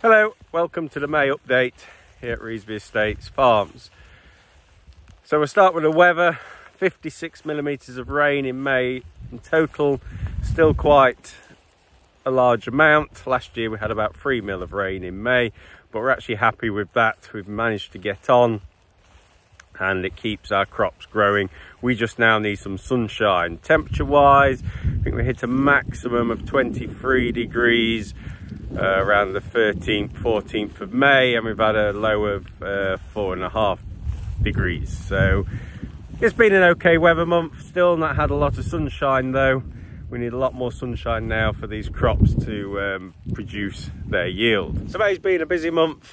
Hello, welcome to the May update here at Revesby Estates Farms. So we'll start with the weather. 56 millimetres of rain in May in total, still quite a large amount. Last year we had about 3 mil of rain in May, but we're actually happy with that. We've managed to get on and it keeps our crops growing. We just now need some sunshine. Temperature wise, I think we hit a maximum of 23 degrees around the 13th, 14th of May, and we've had a low of 4.5 degrees. So it's been an okay weather month. Still not had a lot of sunshine though. We need a lot more sunshine now for these crops to produce their yield. So May's been a busy month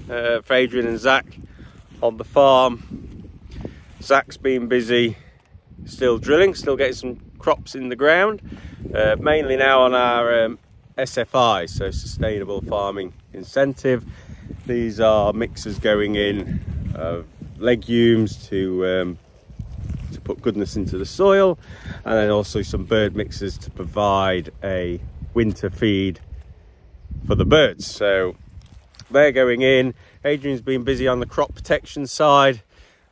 for Adrian and Zach on the farm. Zach's been busy still drilling, still getting some crops in the ground, mainly now on our SFI, so Sustainable Farming Incentive. These are mixers going in of legumes to put goodness into the soil, and then also some bird mixers to provide a winter feed for the birds. So they're going in. Adrian's been busy on the crop protection side.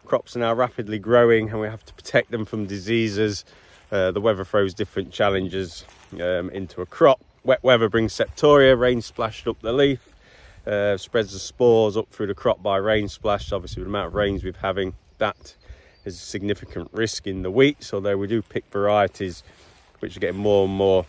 Crops are now rapidly growing and we have to protect them from diseases. The weather throws different challenges into a crop. Wet weather brings septoria, rain splashed up the leaf, spreads the spores up through the crop by rain splash. Obviously with the amount of rains we're having, that is a significant risk in the wheats, although we do pick varieties which are getting more and more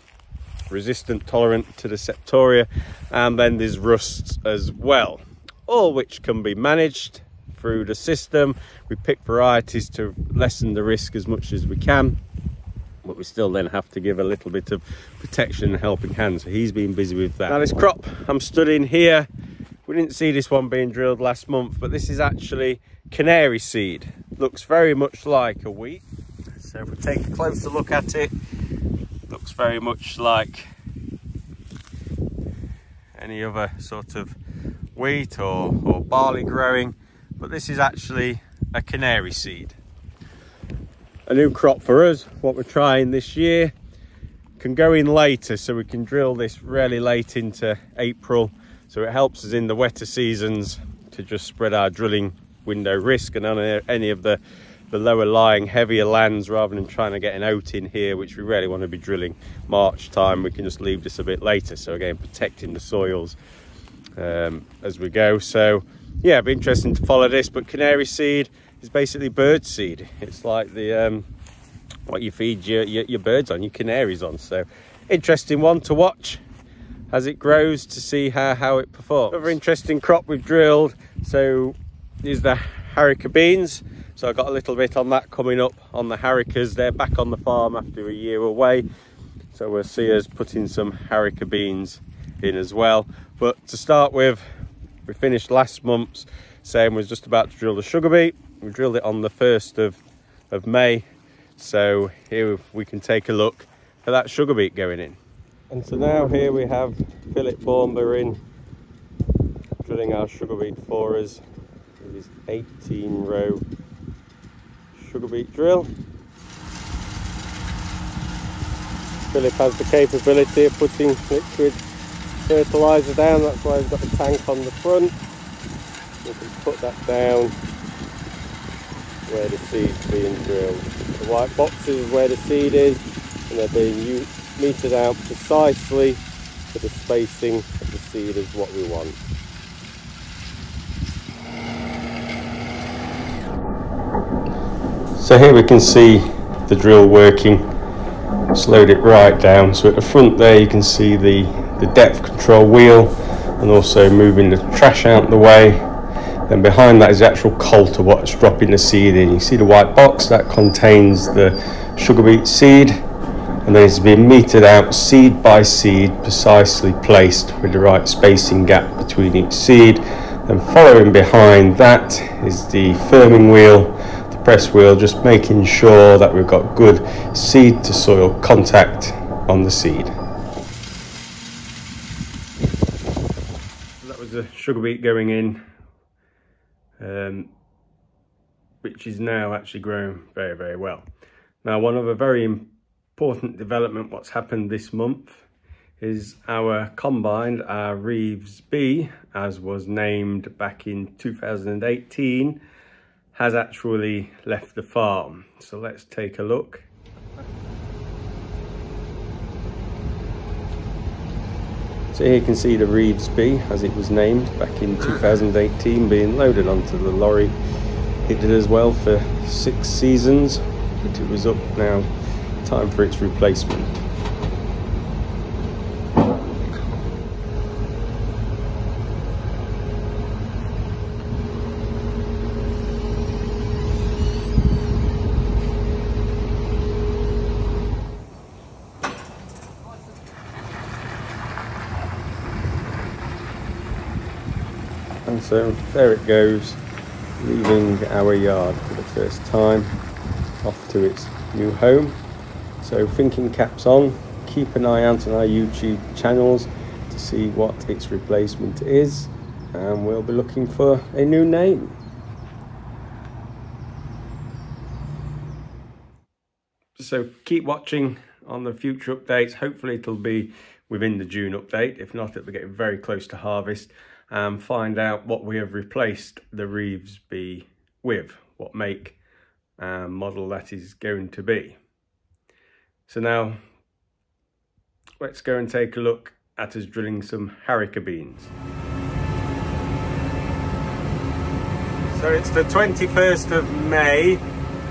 resistant, tolerant to the septoria. And then there's rust as well, all which can be managed through the system. We pick varieties to lessen the risk as much as we can, but we still then have to give a little bit of protection and helping hand. So he's been busy with that. Now this crop I'm stood in here, we didn't see this one being drilled last month, but this is actually canary seed. Looks very much like a wheat. So if we take a closer look at it, looks very much like any other sort of wheat or barley growing, but this is actually a canary seed. A new crop for us. What we're trying this year can go in later, so we can drill this really late into April, so it helps us in the wetter seasons to just spread our drilling window risk and on any of the lower lying heavier lands, rather than trying to get an oat in here, which we really want to be drilling March time. We can just leave this a bit later, so again protecting the soils as we go. So yeah, it'd be interesting to follow this. But canary seed is basically bird seed. It's like the what you feed your birds on, your canaries on. So interesting one to watch as it grows, to see how it performs. Another interesting crop we've drilled, so is the haricot beans. So I got a little bit on that coming up on the haricas. They're back on the farm after a year away, so we'll see us putting some haricot beans in as well. But to start with, we finished last month's, same was just about to drill the sugar beet. We drilled it on the 1st of May, so here we can take a look at that sugar beet going in. And so now here we have Philip Bournemouth in, drilling our sugar beet for us with his 18-row sugar beet drill. Philip has the capability of putting liquid fertiliser down, that's why he's got the tank on the front. We can put that down where the seed's being drilled. The white boxes is where the seed is, and they're being metered out precisely for the spacing of the seed is what we want. So here we can see the drill working. Slowed it right down, so at the front there you can see the depth control wheel, and also moving the trash out the way. Then behind that is the actual coulter, what's dropping the seed in. You see the white box that contains the sugar beet seed, and then it's being metered out seed by seed, precisely placed with the right spacing gap between each seed. Then following behind that is the firming wheel, the press wheel, just making sure that we've got good seed to soil contact on the seed. That was the sugar beet going in, which is now actually growing very, very well. Now, one of a very important development what's happened this month is our combine, our Revesby, as was named back in 2018, has actually left the farm. So let's take a look. So here you can see the Revesby, as it was named back in 2018, being loaded onto the lorry. It did as well for 6 seasons, but it was up now, time for its replacement. And so there it goes, leaving our yard for the first time, off to its new home. So thinking caps on, keep an eye out on our YouTube channels to see what its replacement is, and we'll be looking for a new name. So keep watching on the future updates. Hopefully it'll be within the June update. If not, it'll be getting very close to harvest. And find out what we have replaced the Revesby with, what make and model that is going to be. So now let's go and take a look at us drilling some haricot beans. So it's the 21st of May,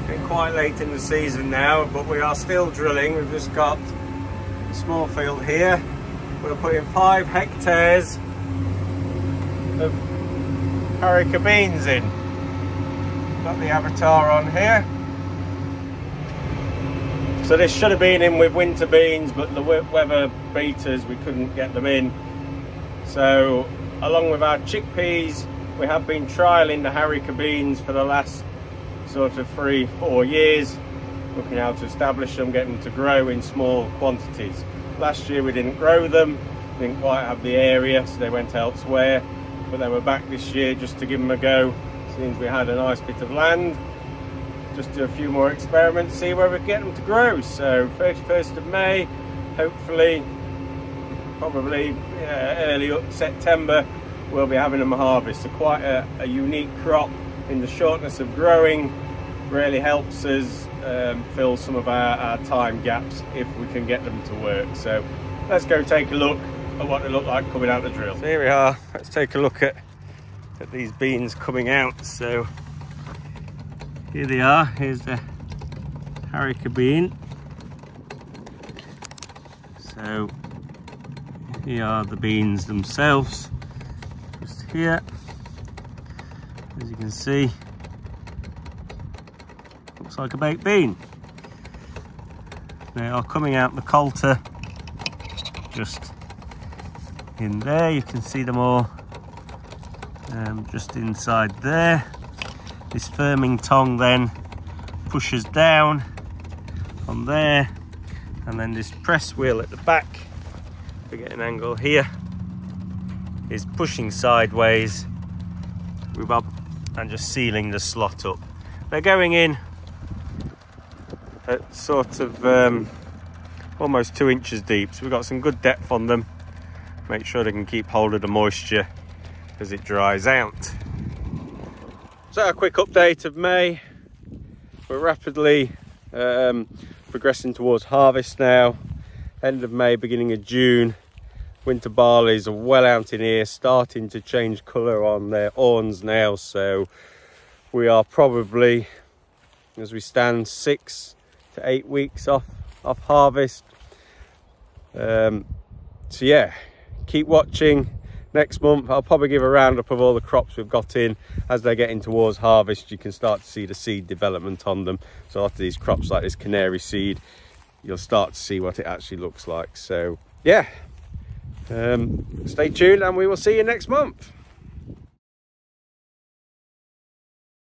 and quite late in the season now, but we are still drilling. We've just got a small field here. We're putting 5 hectares of haricot beans in. Got the avatar on here. So this should have been in with winter beans, but the weather beat us, we couldn't get them in. So along with our chickpeas, we have been trialling the haricot beans for the last sort of 3-4 years, looking how to establish them, get them to grow in small quantities. Last year we didn't grow them, didn't quite have the area, so they went elsewhere. But then we're back this year just to give them a go. Seems we had a nice bit of land. Just do a few more experiments, see where we get them to grow. So 31st of May, hopefully, probably early September, we'll be having them harvest. So quite a unique crop in the shortness of growing. Really helps us fill some of our time gaps if we can get them to work. So let's go take a look at what they look like coming out the drill. So here we are, let's take a look at these beans coming out. So here they are, here's the haricot bean. So here are the beans themselves, just here. As you can see, looks like a baked bean. They are coming out the coulter, just in there. You can see them all just inside there. This firming tongue then pushes down on there, and then this press wheel at the back, if we get an angle here, is pushing sideways and just sealing the slot up. They're going in at sort of almost 2 inches deep, so we've got some good depth on them. Make sure they can keep hold of the moisture as it dries out. So a quick update of May. We're rapidly progressing towards harvest now. End of May, beginning of June. Winter barleys are well out in here, starting to change colour on their awns now. So we are probably, as we stand, 6 to 8 weeks off harvest. So yeah, keep watching. Next month I'll probably give a roundup of all the crops we've got in. As they're getting towards harvest, you can start to see the seed development on them. So after these crops like this canary seed, you'll start to see what it actually looks like. So yeah, stay tuned and we will see you next month.